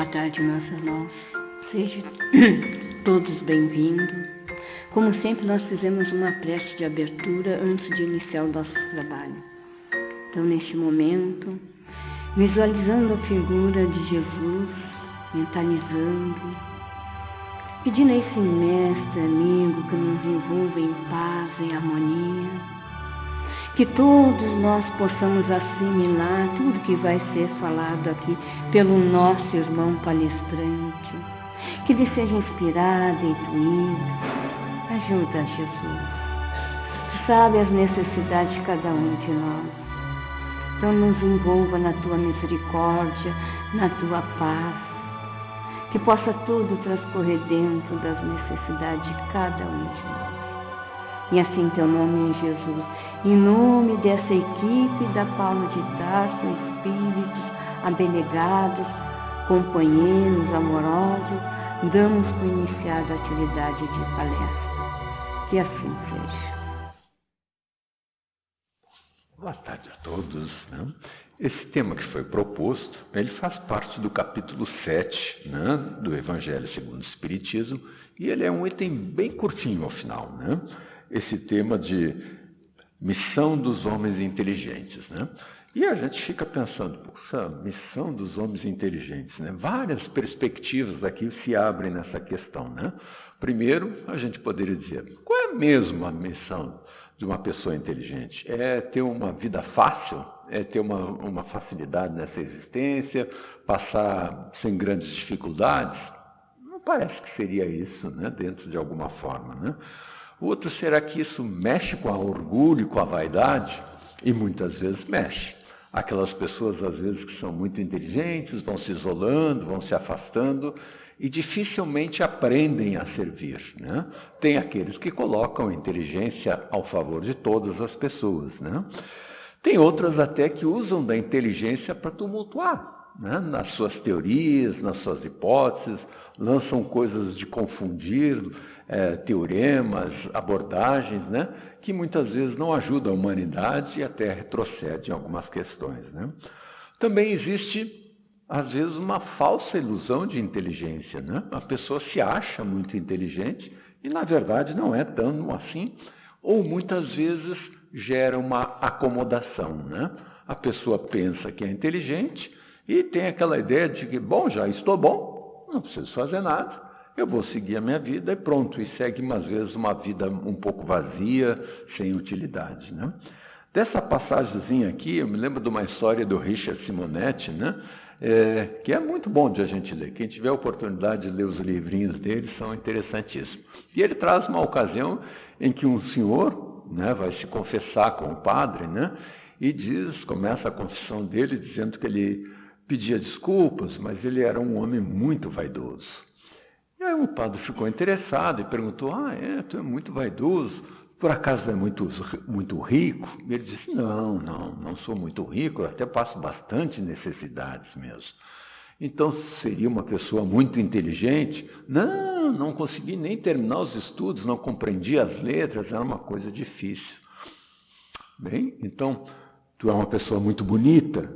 Boa tarde, meus irmãos. Sejam todos bem-vindos. Como sempre, nós fizemos uma prece de abertura antes de iniciar o nosso trabalho. Então, neste momento, visualizando a figura de Jesus, mentalizando, pedindo a esse mestre, amigo, que nos envolva em paz, em harmonia, que todos nós possamos assimilar tudo que vai ser falado aqui pelo nosso irmão palestrante, que ele seja inspirado, intuído. Ajuda, Jesus. Tu sabe as necessidades de cada um de nós. Então nos envolva na tua misericórdia, na tua paz, que possa tudo transcorrer dentro das necessidades de cada um de nós. E assim teu nome é Jesus. Em nome dessa equipe da Paulo de Tarso, espíritos abnegados, companheiros amorosos, damos por iniciada a atividade de palestra. Que assim seja. Boa tarde a todos. Esse tema que foi proposto, ele faz parte do capítulo 7 do Evangelho segundo o Espiritismo, e ele é um item bem curtinho ao final. Esse tema de missão dos homens inteligentes. E a gente fica pensando, puxa, missão dos homens inteligentes. Várias perspectivas aqui se abrem nessa questão. Primeiro, a gente poderia dizer, qual é mesmo a missão de uma pessoa inteligente? É ter uma vida fácil? É ter uma facilidade nessa existência? Passar sem grandes dificuldades? Não parece que seria isso, dentro de alguma forma. Outro, será que isso mexe com o orgulho, com a vaidade? E muitas vezes mexe. Aquelas pessoas, às vezes, que são muito inteligentes, vão se isolando, vão se afastando e dificilmente aprendem a servir. Tem aqueles que colocam a inteligência ao favor de todas as pessoas. Tem outras até que usam da inteligência para tumultuar, nas suas teorias, nas suas hipóteses, lançam coisas de confundir, teoremas, abordagens, que muitas vezes não ajudam a humanidade e até retrocede em algumas questões. Também existe, às vezes, uma falsa ilusão de inteligência. A pessoa se acha muito inteligente e, na verdade, não é tão assim, ou muitas vezes gera uma acomodação. A pessoa pensa que é inteligente e tem aquela ideia de que, bom, já estou bom, não preciso fazer nada. Eu vou seguir a minha vida e pronto, e segue, às vezes, uma vida um pouco vazia, sem utilidade. Dessa passagemzinha aqui, eu me lembro de uma história do Richard Simonetti, que é muito bom de a gente ler. Quem tiver a oportunidade de ler os livrinhos dele, são interessantíssimos. E ele traz uma ocasião em que um senhor vai se confessar com o padre, e começa a confissão dele dizendo que ele pedia desculpas, mas ele era um homem muito vaidoso. E aí o padre ficou interessado e perguntou, tu é muito vaidoso, por acaso é muito rico? E ele disse, não sou muito rico, eu até passo bastante necessidades mesmo. Então seria uma pessoa muito inteligente? Não consegui nem terminar os estudos, não compreendi as letras, era uma coisa difícil. Bem, então tu é uma pessoa muito bonita?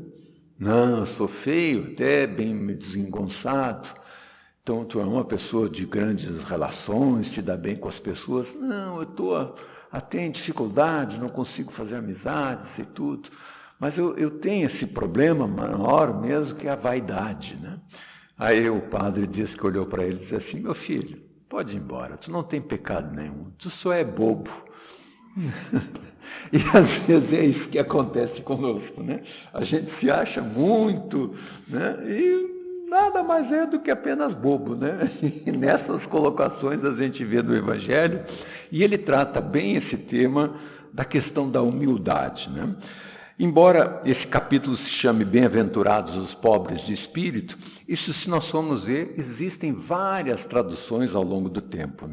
Não, eu sou feio, até bem desengonçado. Então, tu é uma pessoa de grandes relações, te dá bem com as pessoas? Não, eu estou até em dificuldades, não consigo fazer amizades e tudo. Mas eu tenho esse problema maior mesmo, que é a vaidade. Aí o padre disse que olhou para ele e disse assim, meu filho, pode ir embora, tu não tem pecado nenhum, tu só é bobo. E às vezes é isso que acontece conosco. A gente se acha muito, e nada mais é do que apenas bobo, E nessas colocações a gente vê do Evangelho, e ele trata bem esse tema da questão da humildade, Embora esse capítulo se chame Bem-aventurados os pobres de espírito, isso, se nós formos ver, existem várias traduções ao longo do tempo,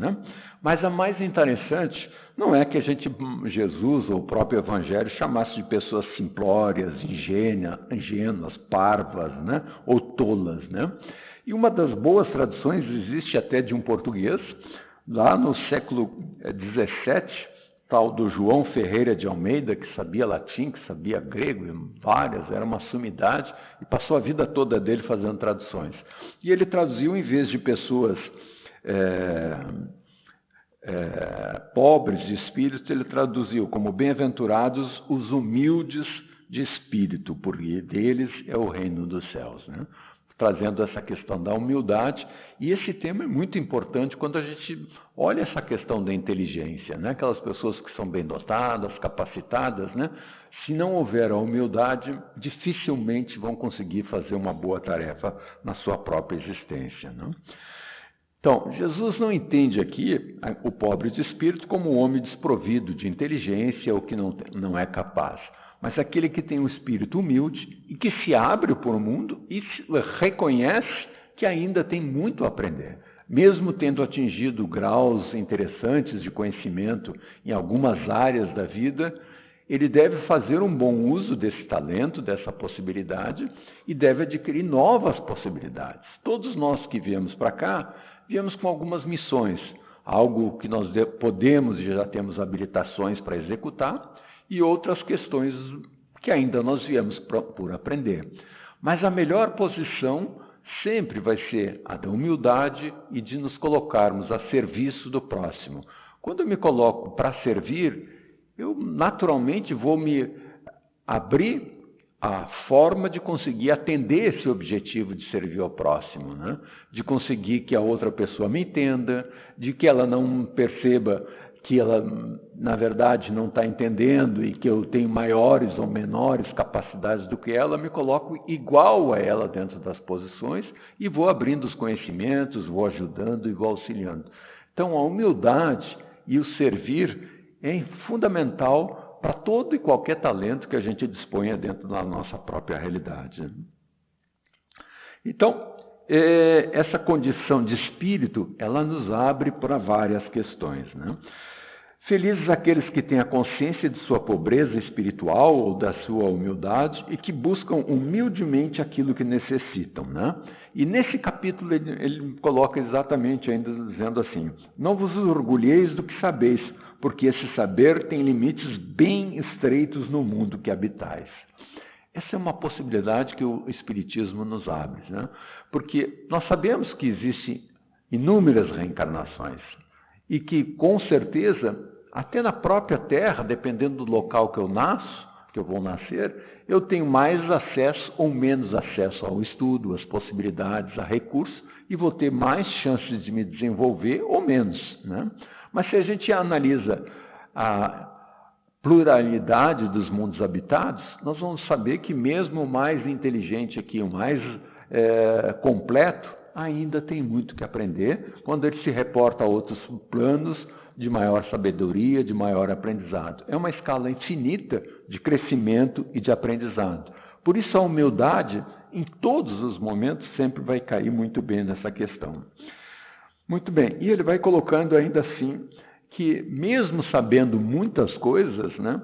Mas a mais interessante não é que Jesus ou o próprio Evangelho chamasse de pessoas simplórias, ingênuas, parvas, ou tolas, E uma das boas traduções existe até de um português, lá no século XVII, tal do João Ferreira de Almeida, que sabia latim, que sabia grego, várias, era uma sumidade, e passou a vida toda dele fazendo traduções. E ele traduziu, em vez de pessoas pobres de espírito, ele traduziu como bem-aventurados os humildes de espírito, porque deles é o reino dos céus, né? Trazendo essa questão da humildade, e esse tema é muito importante quando a gente olha essa questão da inteligência, né? Aquelas pessoas que são bem dotadas, capacitadas, né? Se não houver a humildade, dificilmente vão conseguir fazer uma boa tarefa na sua própria existência, né? Então, Jesus não entende aqui o pobre de espírito como um homem desprovido de inteligência ou que não é capaz, mas aquele que tem um espírito humilde e que se abre para o mundo e reconhece que ainda tem muito a aprender. Mesmo tendo atingido graus interessantes de conhecimento em algumas áreas da vida, ele deve fazer um bom uso desse talento, dessa possibilidade, e deve adquirir novas possibilidades. Todos nós que viemos para cá, viemos com algumas missões, algo que nós podemos e já temos habilitações para executar, e outras questões que ainda nós viemos por aprender. Mas a melhor posição sempre vai ser a da humildade e de nos colocarmos a serviço do próximo. Quando eu me coloco para servir, eu naturalmente vou me abrir a forma de conseguir atender esse objetivo de servir ao próximo, né? De conseguir que a outra pessoa me entenda, de que ela não perceba que ela, na verdade, não está entendendo e que eu tenho maiores ou menores capacidades do que ela, me coloco igual a ela dentro das posições e vou abrindo os conhecimentos, vou ajudando e vou auxiliando. Então, a humildade e o servir é fundamental para todo e qualquer talento que a gente disponha dentro da nossa própria realidade. Então, essa condição de espírito, ela nos abre para várias questões, né? Felizes aqueles que têm a consciência de sua pobreza espiritual ou da sua humildade e que buscam humildemente aquilo que necessitam, né? E nesse capítulo ele coloca exatamente ainda dizendo assim: não vos orgulheis do que sabeis, porque esse saber tem limites bem estreitos no mundo que habitais. Essa é uma possibilidade que o Espiritismo nos abre, né? Porque nós sabemos que existem inúmeras reencarnações e que, com certeza, até na própria Terra, dependendo do local que eu nasço, que eu vou nascer, eu tenho mais acesso ou menos acesso ao estudo, às possibilidades, a recursos, e vou ter mais chances de me desenvolver ou menos, né? Mas se a gente analisa a pluralidade dos mundos habitados, nós vamos saber que mesmo o mais inteligente aqui, o mais completo, ainda tem muito que aprender quando ele se reporta a outros planos de maior sabedoria, de maior aprendizado. É uma escala infinita de crescimento e de aprendizado. Por isso a humildade, em todos os momentos, sempre vai cair muito bem nessa questão. Muito bem, e ele vai colocando ainda assim que, mesmo sabendo muitas coisas, né,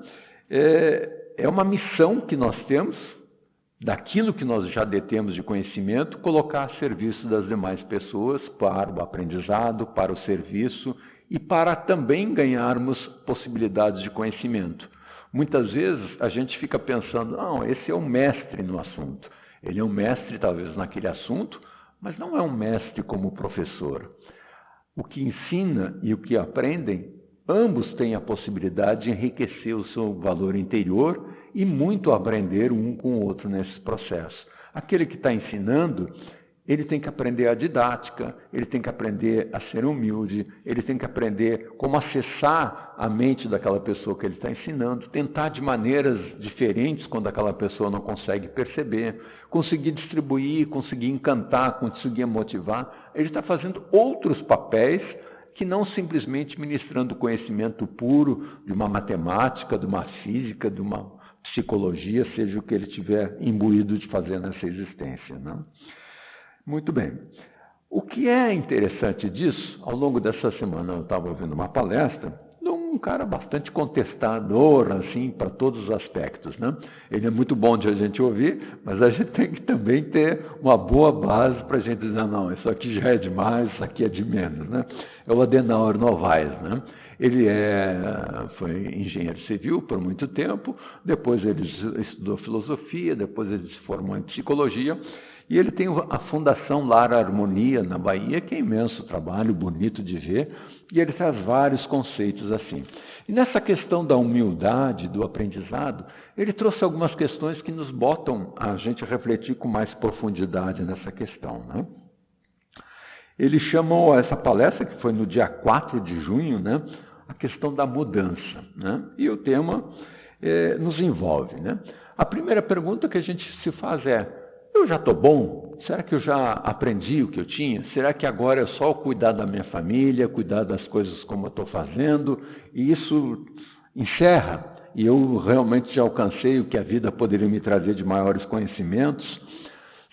é uma missão que nós temos, daquilo que nós já detemos de conhecimento, colocar a serviço das demais pessoas para o aprendizado, para o serviço e para também ganharmos possibilidades de conhecimento. Muitas vezes a gente fica pensando, não, esse é um mestre no assunto. Ele é um mestre talvez naquele assunto, mas não é um mestre como professor. O que ensina e o que aprendem, ambos têm a possibilidade de enriquecer o seu valor interior e muito aprender um com o outro nesse processo. Aquele que está ensinando, ele tem que aprender a didática, ele tem que aprender a ser humilde, ele tem que aprender como acessar a mente daquela pessoa que ele está ensinando, tentar de maneiras diferentes quando aquela pessoa não consegue perceber, conseguir distribuir, conseguir encantar, conseguir motivar. Ele está fazendo outros papéis que não simplesmente ministrando conhecimento puro de uma matemática, de uma física, de uma psicologia, seja o que ele tiver imbuído de fazer nessa existência, não? Muito bem. O que é interessante disso, ao longo dessa semana eu estava ouvindo uma palestra de um um cara bastante contestador, assim, para todos os aspectos, né? Ele é muito bom de a gente ouvir, mas a gente tem que também ter uma boa base para a gente dizer, não, isso aqui já é demais, isso aqui é de menos, né? É o Adenauer Novaes, né? Ele foi engenheiro civil por muito tempo, depois ele estudou filosofia, depois ele se formou em psicologia, e ele tem a Fundação Lar Harmonia, na Bahia, que é imenso trabalho, bonito de ver, e ele traz vários conceitos assim. E nessa questão da humildade, do aprendizado, ele trouxe algumas questões que nos botam a gente refletir com mais profundidade nessa questão, né? Ele chamou essa palestra, que foi no dia 4 de junho, né, a questão da mudança, né? E o tema nos envolve, né? A primeira pergunta que a gente se faz é, eu já estou bom? Será que eu já aprendi o que eu tinha? Será que agora é só cuidar da minha família, cuidar das coisas como eu estou fazendo, e isso encerra? E eu realmente já alcancei o que a vida poderia me trazer de maiores conhecimentos?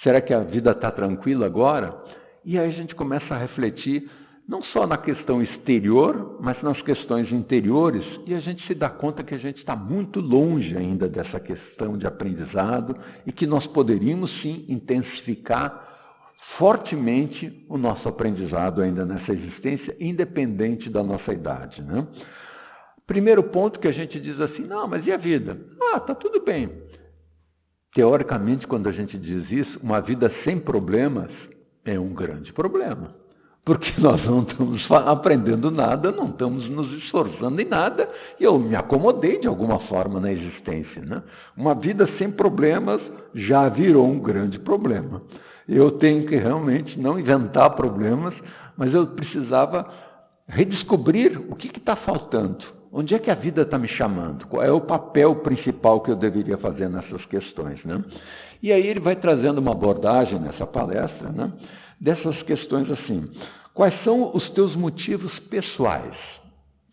Será que a vida está tranquila agora? E aí a gente começa a refletir não só na questão exterior, mas nas questões interiores, e a gente se dá conta que a gente está muito longe ainda dessa questão de aprendizado e que nós poderíamos sim intensificar fortemente o nosso aprendizado ainda nessa existência, independente da nossa idade, né? Primeiro ponto que a gente diz assim, não, mas e a vida? Está tudo bem. Teoricamente, quando a gente diz isso, uma vida sem problemas é um grande problema. Porque nós não estamos aprendendo nada, não estamos nos esforçando em nada, e eu me acomodei de alguma forma na existência, né? Uma vida sem problemas já virou um grande problema. Eu tenho que realmente não inventar problemas, mas eu precisava redescobrir o que está faltando, onde é que a vida está me chamando, qual é o papel principal que eu deveria fazer nessas questões, né? E aí ele vai trazendo uma abordagem nessa palestra, né, dessas questões assim, quais são os teus motivos pessoais?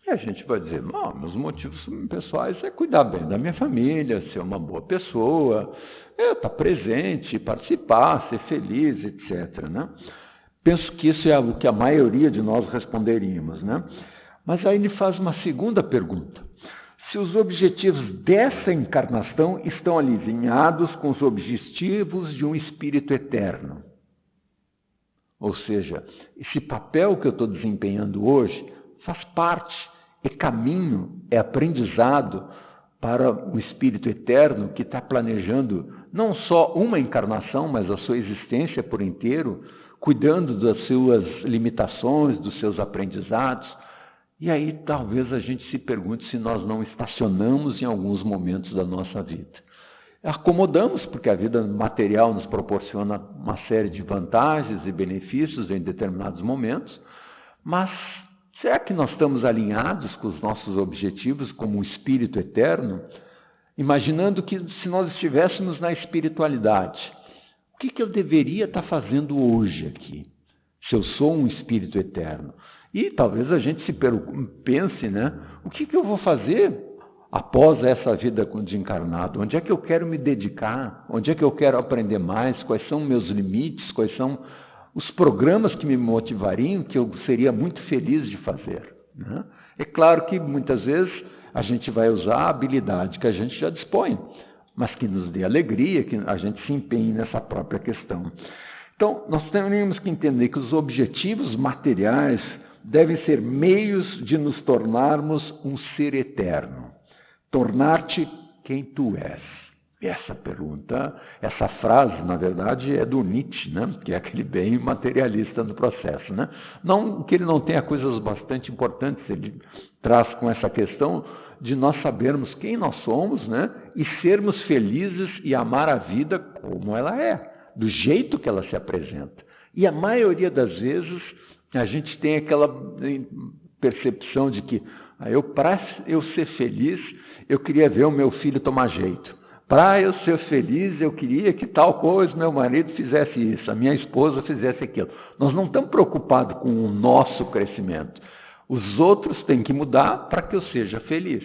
E a gente vai dizer, meus motivos pessoais é cuidar bem da minha família, ser uma boa pessoa, estar presente, participar, ser feliz, etc., né? Penso que isso é o que a maioria de nós responderíamos, né? Mas aí ele faz uma segunda pergunta. Se os objetivos dessa encarnação estão alinhados com os objetivos de um espírito eterno. Ou seja, esse papel que eu estou desempenhando hoje faz parte, é caminho, é aprendizado para o espírito eterno que está planejando não só uma encarnação, mas a sua existência por inteiro, cuidando das suas limitações, dos seus aprendizados. E aí talvez a gente se pergunte se nós não estacionamos em alguns momentos da nossa vida. Acomodamos, porque a vida material nos proporciona uma série de vantagens e benefícios em determinados momentos, mas será que nós estamos alinhados com os nossos objetivos como um espírito eterno? Imaginando que se nós estivéssemos na espiritualidade, o que eu deveria estar fazendo hoje aqui, se eu sou um espírito eterno? E talvez a gente se pense, né? O que eu vou fazer após essa vida de encarnado? Onde é que eu quero me dedicar? Onde é que eu quero aprender mais? Quais são meus limites? Quais são os programas que me motivariam, que eu seria muito feliz de fazer, né? É claro que muitas vezes a gente vai usar a habilidade que a gente já dispõe, mas que nos dê alegria, que a gente se empenhe nessa própria questão. Então, nós temos que entender que os objetivos materiais devem ser meios de nos tornarmos um ser eterno. Tornar-te quem tu és. Essa pergunta, essa frase, na verdade, é do Nietzsche, né? Que é aquele bem materialista no processo, né? Não que ele não tenha coisas bastante importantes, ele traz com essa questão de nós sabermos quem nós somos, né? E sermos felizes e amar a vida como ela é, do jeito que ela se apresenta. E a maioria das vezes a gente tem aquela percepção de que para eu ser feliz, eu queria ver o meu filho tomar jeito. Para eu ser feliz, eu queria que tal coisa, meu marido fizesse isso, a minha esposa fizesse aquilo. Nós não estamos preocupados com o nosso crescimento. Os outros têm que mudar para que eu seja feliz.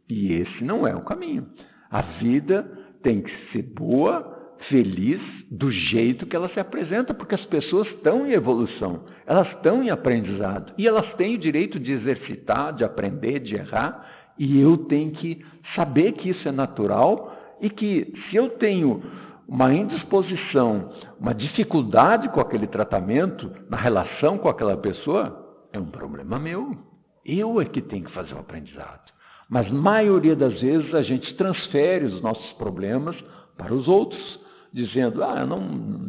E esse não é o caminho. A vida tem que ser boa, feliz do jeito que ela se apresenta, porque as pessoas estão em evolução, elas estão em aprendizado, e elas têm o direito de exercitar, de aprender, de errar, e eu tenho que saber que isso é natural, e que se eu tenho uma indisposição, uma dificuldade com aquele tratamento, na relação com aquela pessoa, é um problema meu. Eu é que tenho que fazer o aprendizado. Mas, maioria das vezes, a gente transfere os nossos problemas para os outros, dizendo,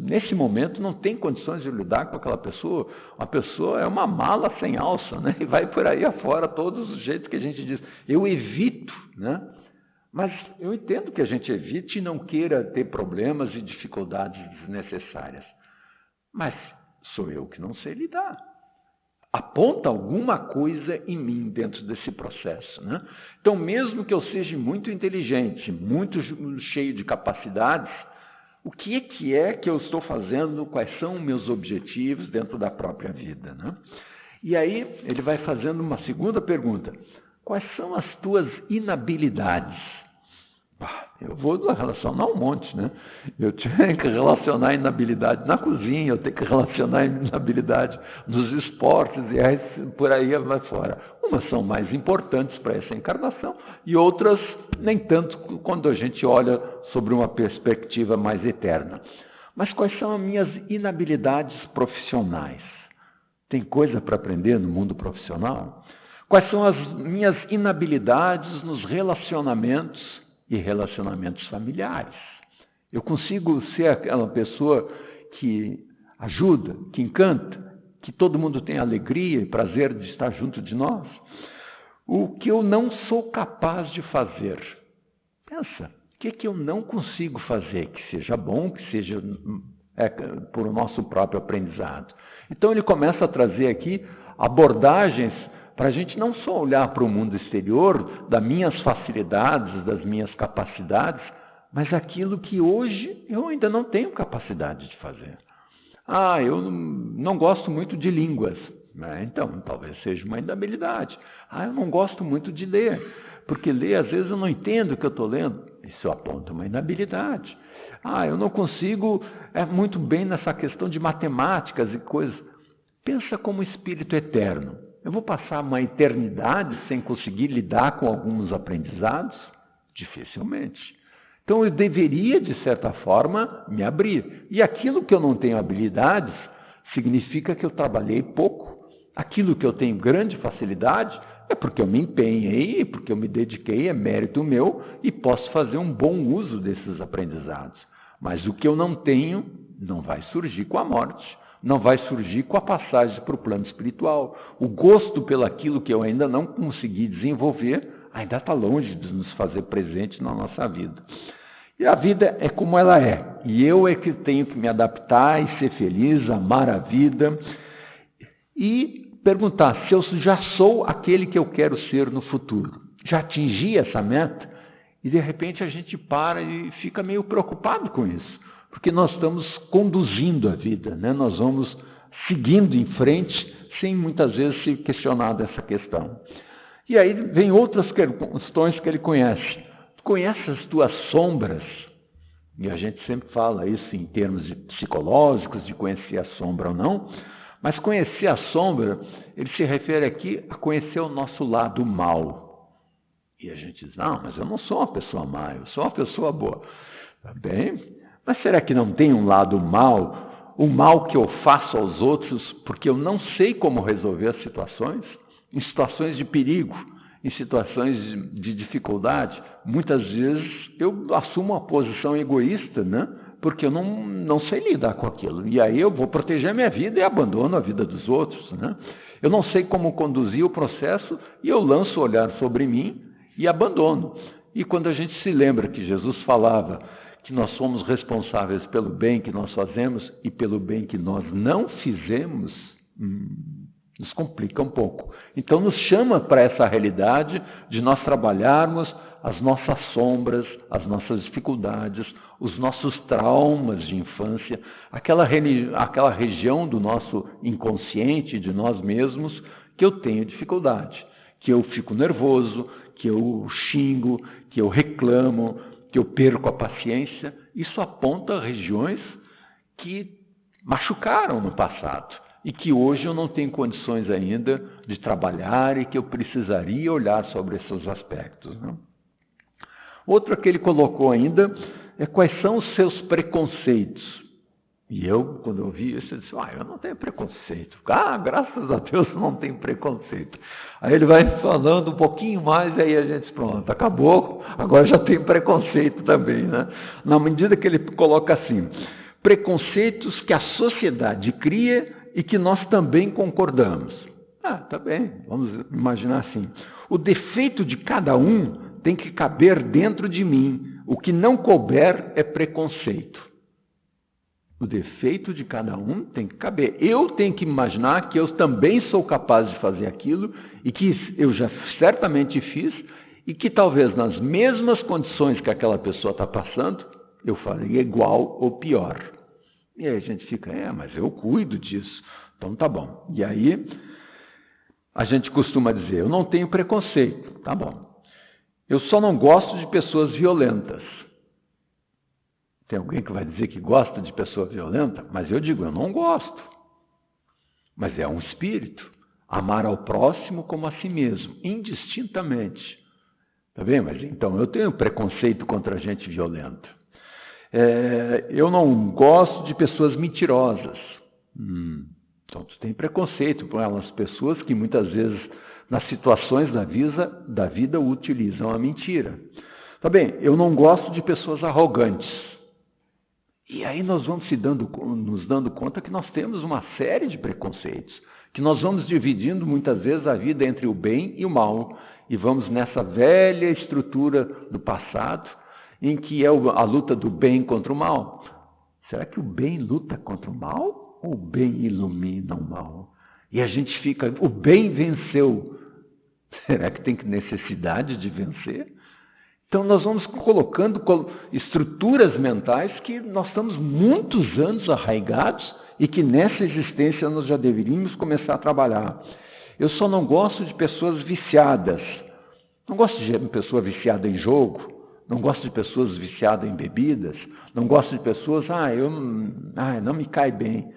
nesse momento não tem condições de lidar com aquela pessoa, uma pessoa é uma mala sem alça, né? E vai por aí afora, todos os jeitos que a gente diz. Eu evito, né? Mas eu entendo que a gente evite e não queira ter problemas e dificuldades desnecessárias. Mas sou eu que não sei lidar. Aponta alguma coisa em mim dentro desse processo, né? Então, mesmo que eu seja muito inteligente, muito cheio de capacidades, o que é que eu estou fazendo, quais são os meus objetivos dentro da própria vida, né? E aí ele vai fazendo uma segunda pergunta. Quais são as tuas inabilidades? Eu vou relacionar um monte, né? Eu tenho que relacionar a inabilidade na cozinha, eu tenho que relacionar a inabilidade nos esportes, e aí por aí vai fora. Umas são mais importantes para essa encarnação e outras nem tanto quando a gente olha sobre uma perspectiva mais eterna. Mas quais são as minhas inabilidades profissionais? Tem coisa para aprender no mundo profissional? Quais são as minhas inabilidades nos relacionamentos e relacionamentos familiares? Eu consigo ser aquela pessoa que ajuda, que encanta, que todo mundo tem alegria e prazer de estar junto de nós? O que eu não sou capaz de fazer? Pensa, o que eu não consigo fazer que seja bom, que seja por o nosso próprio aprendizado? Então ele começa a trazer aqui abordagens para a gente não só olhar para o mundo exterior, das minhas facilidades, das minhas capacidades, mas aquilo que hoje eu ainda não tenho capacidade de fazer. Eu não gosto muito de línguas. Então, talvez seja uma inabilidade. Eu não gosto muito de ler, porque ler, às vezes, eu não entendo o que eu estou lendo. Isso aponta uma inabilidade. Eu não consigo muito bem nessa questão de matemáticas e coisas. Pensa como espírito eterno. Eu vou passar uma eternidade sem conseguir lidar com alguns aprendizados? Dificilmente. Então, eu deveria, de certa forma, me abrir. E aquilo que eu não tenho habilidades, significa que eu trabalhei pouco. Aquilo que eu tenho grande facilidade, é porque eu me empenhei, porque eu me dediquei, é mérito meu, e posso fazer um bom uso desses aprendizados. Mas o que eu não tenho, não vai surgir com a morte. Não vai surgir com a passagem para o plano espiritual. O gosto pelaquilo que eu ainda não consegui desenvolver, ainda está longe de nos fazer presente na nossa vida. E a vida é como ela é. E eu é que tenho que me adaptar e ser feliz, amar a vida. E perguntar se eu já sou aquele que eu quero ser no futuro. Já atingi essa meta? E de repente a gente para e fica meio preocupado com isso. Porque nós estamos conduzindo a vida, né? Nós vamos seguindo em frente, sem muitas vezes se questionar dessa questão. E aí vem outras questões que ele conhece. Conhece as tuas sombras? E a gente sempre fala isso em termos psicológicos, de conhecer a sombra ou não. Mas conhecer a sombra, ele se refere aqui a conhecer o nosso lado mal. E a gente diz, mas eu não sou uma pessoa má, eu sou uma pessoa boa. Tá bem? Mas será que não tem um lado mal? O mal que eu faço aos outros porque eu não sei como resolver as situações? Em situações de perigo, em situações de dificuldade, muitas vezes eu assumo uma posição egoísta, né? Porque eu não sei lidar com aquilo. E aí eu vou proteger a minha vida e abandono a vida dos outros, né? Eu não sei como conduzir o processo e eu lanço o olhar sobre mim e abandono. E quando a gente se lembra que Jesus falava que nós somos responsáveis pelo bem que nós fazemos e pelo bem que nós não fizemos, nos complica um pouco. Então nos chama para essa realidade de nós trabalharmos as nossas sombras, as nossas dificuldades, os nossos traumas de infância, aquela região do nosso inconsciente, de nós mesmos, que eu tenho dificuldade, que eu fico nervoso, que eu xingo, que eu reclamo, que eu perco a paciência, isso aponta regiões que machucaram no passado e que hoje eu não tenho condições ainda de trabalhar e que eu precisaria olhar sobre esses aspectos, né? Outro que ele colocou ainda é quais são os seus preconceitos. E eu, quando eu vi isso, eu disse, eu não tenho preconceito. Graças a Deus não tenho preconceito. Aí ele vai falando um pouquinho mais, e aí a gente, pronto, acabou, agora já tem preconceito também, né? Na medida que ele coloca assim, preconceitos que a sociedade cria e que nós também concordamos. Tá bem, vamos imaginar assim. O defeito de cada um tem que caber dentro de mim. O que não couber é preconceito. O defeito de cada um tem que caber. Eu tenho que imaginar que eu também sou capaz de fazer aquilo e que eu já certamente fiz e que talvez nas mesmas condições que aquela pessoa está passando, eu faria igual ou pior. E aí a gente fica, mas eu cuido disso. Então tá bom. E aí a gente costuma dizer, eu não tenho preconceito. Tá bom. Eu só não gosto de pessoas violentas. Tem alguém que vai dizer que gosta de pessoa violenta? Mas eu digo, eu não gosto. Mas é um espírito. Amar ao próximo como a si mesmo, indistintamente. Tá bem? Mas então, eu tenho preconceito contra gente violenta. Eu não gosto de pessoas mentirosas. Então, tu tem preconceito com elas, pessoas que muitas vezes, nas situações da vida, utilizam a mentira. Tá bem? Eu não gosto de pessoas arrogantes. E aí nós vamos nos dando conta que nós temos uma série de preconceitos, que nós vamos dividindo muitas vezes a vida entre o bem e o mal, e vamos nessa velha estrutura do passado, em que é a luta do bem contra o mal. Será que o bem luta contra o mal ou o bem ilumina o mal? E a gente fica, o bem venceu. Será que tem necessidade de vencer? Então, nós vamos colocando estruturas mentais que nós estamos muitos anos arraigados e que nessa existência nós já deveríamos começar a trabalhar. Eu só não gosto de pessoas viciadas. Não gosto de pessoa viciada em jogo, não gosto de pessoas viciadas em bebidas, não gosto de pessoas, não me cai bem.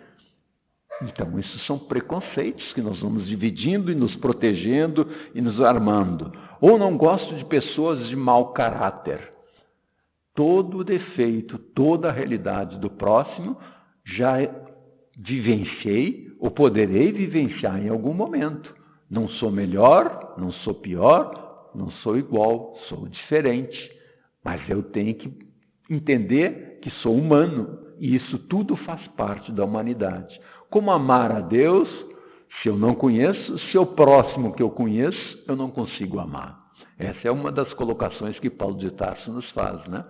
Então, isso são preconceitos que nós vamos dividindo e nos protegendo e nos armando. Ou não gosto de pessoas de mau caráter. Todo o defeito, toda a realidade do próximo já vivenciei ou poderei vivenciar em algum momento. Não sou melhor, não sou pior, não sou igual, sou diferente. Mas eu tenho que entender que sou humano e isso tudo faz parte da humanidade. Como amar a Deus, se eu não conheço, se o próximo que eu conheço, eu não consigo amar. Essa é uma das colocações que Paulo de Tarso nos faz, né?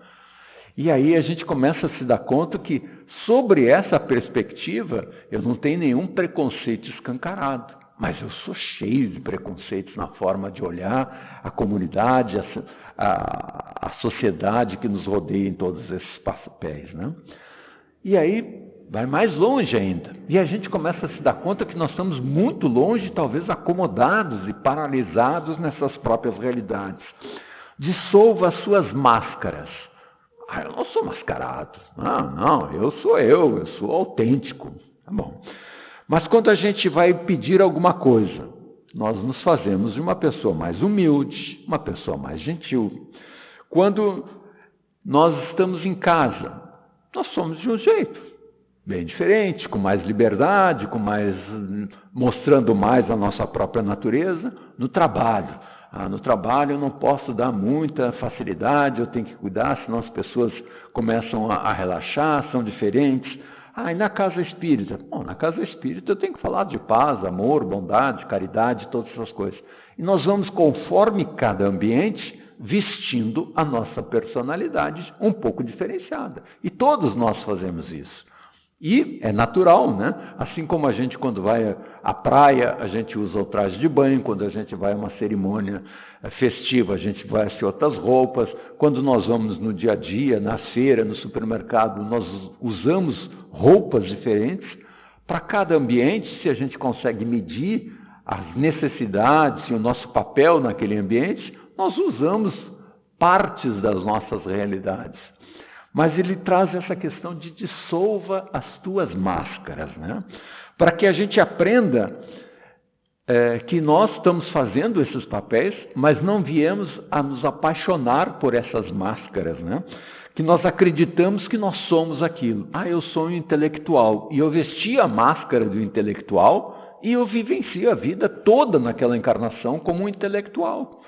E aí a gente começa a se dar conta que, sobre essa perspectiva, eu não tenho nenhum preconceito escancarado, mas eu sou cheio de preconceitos na forma de olhar a comunidade, a sociedade que nos rodeia em todos esses papéis, né? E aí vai mais longe ainda. E a gente começa a se dar conta que nós estamos muito longe, talvez acomodados e paralisados nessas próprias realidades. Dissolva as suas máscaras. Eu não sou mascarado. Não, eu sou autêntico. Tá bom. Mas quando a gente vai pedir alguma coisa, nós nos fazemos de uma pessoa mais humilde, uma pessoa mais gentil. Quando nós estamos em casa, nós somos de um jeito bem diferente, com mais liberdade, mostrando mais a nossa própria natureza. No trabalho. No trabalho eu não posso dar muita facilidade, eu tenho que cuidar, senão as pessoas começam a relaxar, são diferentes. E na casa espírita? Bom, na casa espírita eu tenho que falar de paz, amor, bondade, caridade, todas essas coisas. E nós vamos, conforme cada ambiente, vestindo a nossa personalidade um pouco diferenciada. E todos nós fazemos isso. E é natural, né? Assim como a gente, quando vai à praia, a gente usa o traje de banho, quando a gente vai a uma cerimônia festiva, a gente veste outras roupas, quando nós vamos no dia a dia, na feira, no supermercado, nós usamos roupas diferentes. Para cada ambiente, se a gente consegue medir as necessidades e o nosso papel naquele ambiente, nós usamos partes das nossas realidades. Mas ele traz essa questão de dissolva as tuas máscaras, né? Para que a gente aprenda que nós estamos fazendo esses papéis, mas não viemos a nos apaixonar por essas máscaras, né? Que nós acreditamos que nós somos aquilo. Eu sou um intelectual, e eu vesti a máscara do intelectual, e eu vivencio a vida toda naquela encarnação como um intelectual.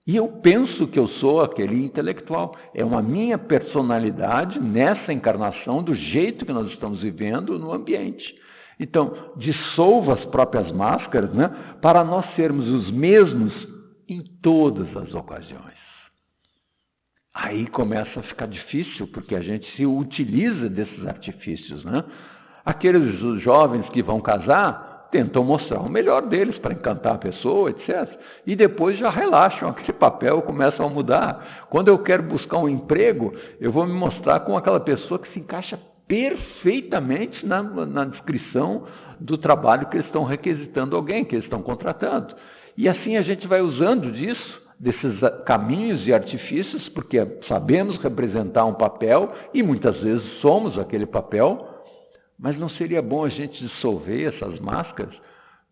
E eu penso que eu sou aquele intelectual. É uma minha personalidade nessa encarnação, do jeito que nós estamos vivendo no ambiente. Então, dissolva as próprias máscaras, né, para nós sermos os mesmos em todas as ocasiões. Aí começa a ficar difícil, porque a gente se utiliza desses artifícios, né? Aqueles jovens que vão casar tentam mostrar o melhor deles para encantar a pessoa, etc. E depois já relaxam aquele papel, começam a mudar. Quando eu quero buscar um emprego, eu vou me mostrar com aquela pessoa que se encaixa perfeitamente na descrição do trabalho que eles estão requisitando alguém, que eles estão contratando. E assim a gente vai usando desses caminhos e artifícios, porque sabemos representar um papel e muitas vezes somos aquele papel, mas não seria bom a gente dissolver essas máscaras?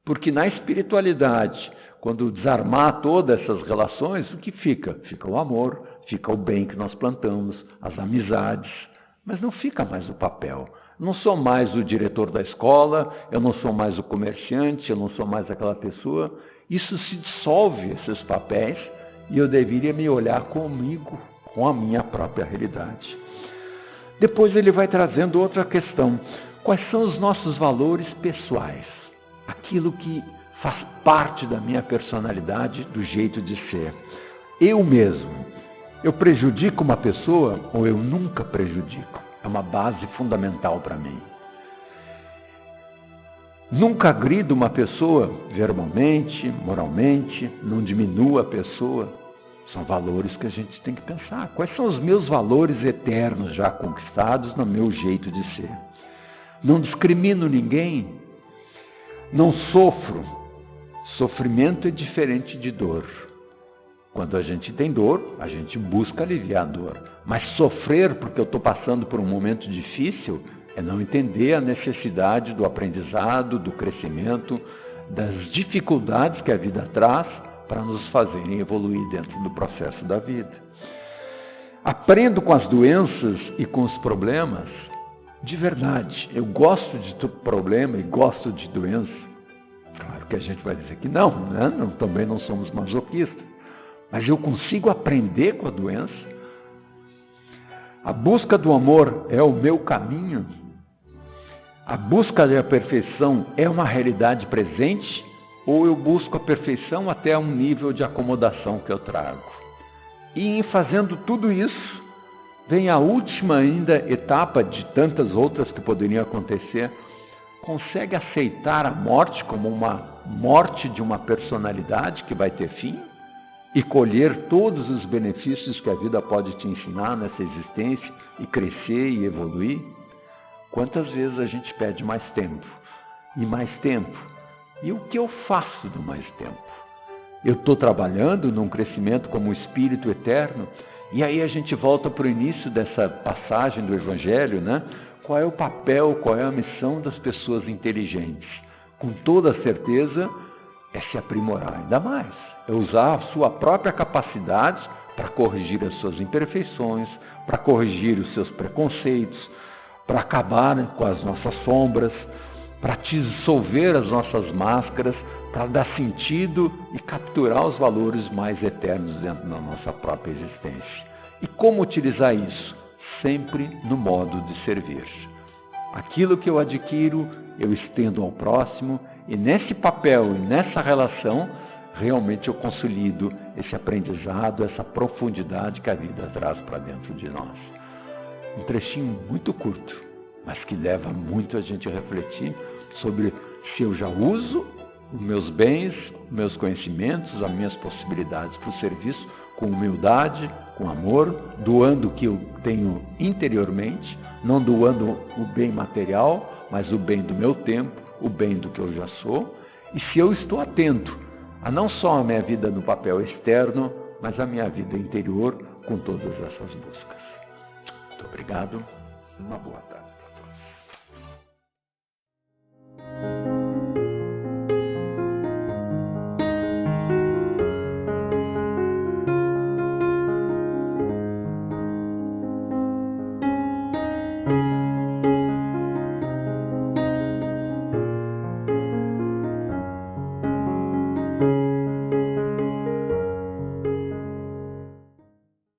Porque na espiritualidade, quando desarmar todas essas relações, o que fica? Fica o amor, fica o bem que nós plantamos, as amizades, mas não fica mais o papel. Não sou mais o diretor da escola, eu não sou mais o comerciante, eu não sou mais aquela pessoa. Isso se dissolve, esses papéis, e eu deveria me olhar comigo, com a minha própria realidade. Depois ele vai trazendo outra questão. Quais são os nossos valores pessoais? Aquilo que faz parte da minha personalidade, do jeito de ser. Eu mesmo. Eu prejudico uma pessoa ou eu nunca prejudico? É uma base fundamental para mim. Nunca agrido uma pessoa verbalmente, moralmente, não diminuo a pessoa. São valores que a gente tem que pensar. Quais são os meus valores eternos já conquistados no meu jeito de ser? Não discrimino ninguém, não sofro. Sofrimento é diferente de dor. Quando a gente tem dor, a gente busca aliviar a dor. Mas sofrer porque eu estou passando por um momento difícil é não entender a necessidade do aprendizado, do crescimento, das dificuldades que a vida traz para nos fazerem evoluir dentro do processo da vida. Aprendo com as doenças e com os problemas. De verdade, eu gosto de problema e gosto de doença. Claro que a gente vai dizer que não, né? Também não somos masoquistas. Mas eu consigo aprender com a doença. A busca do amor é o meu caminho. A busca da perfeição é uma realidade presente, ou eu busco a perfeição até um nível de acomodação que eu trago. E em fazendo tudo isso, vem a última ainda etapa de tantas outras que poderiam acontecer. Consegue aceitar a morte como uma morte de uma personalidade que vai ter fim? E colher todos os benefícios que a vida pode te ensinar nessa existência e crescer e evoluir? Quantas vezes a gente pede mais tempo? E mais tempo? E o que eu faço do mais tempo? Eu estou trabalhando num crescimento como espírito eterno? E aí a gente volta para o início dessa passagem do Evangelho, né? Qual é o papel, qual é a missão das pessoas inteligentes? Com toda certeza é se aprimorar ainda mais. É usar a sua própria capacidade para corrigir as suas imperfeições, para corrigir os seus preconceitos, para acabar com as nossas sombras, para dissolver as nossas máscaras, para dar sentido e capturar os valores mais eternos dentro da nossa própria existência. E como utilizar isso? Sempre no modo de servir. Aquilo que eu adquiro, eu estendo ao próximo, e nesse papel e nessa relação, realmente eu consolido esse aprendizado, essa profundidade que a vida traz para dentro de nós. Um trechinho muito curto, mas que leva muito a gente a refletir sobre se eu já uso os meus bens, meus conhecimentos, as minhas possibilidades para o serviço com humildade, com amor, doando o que eu tenho interiormente, não doando o bem material, mas o bem do meu tempo, o bem do que eu já sou. E se eu estou atento a não só a minha vida no papel externo, mas a minha vida interior com todas essas buscas. obrigado, uma boa tarde.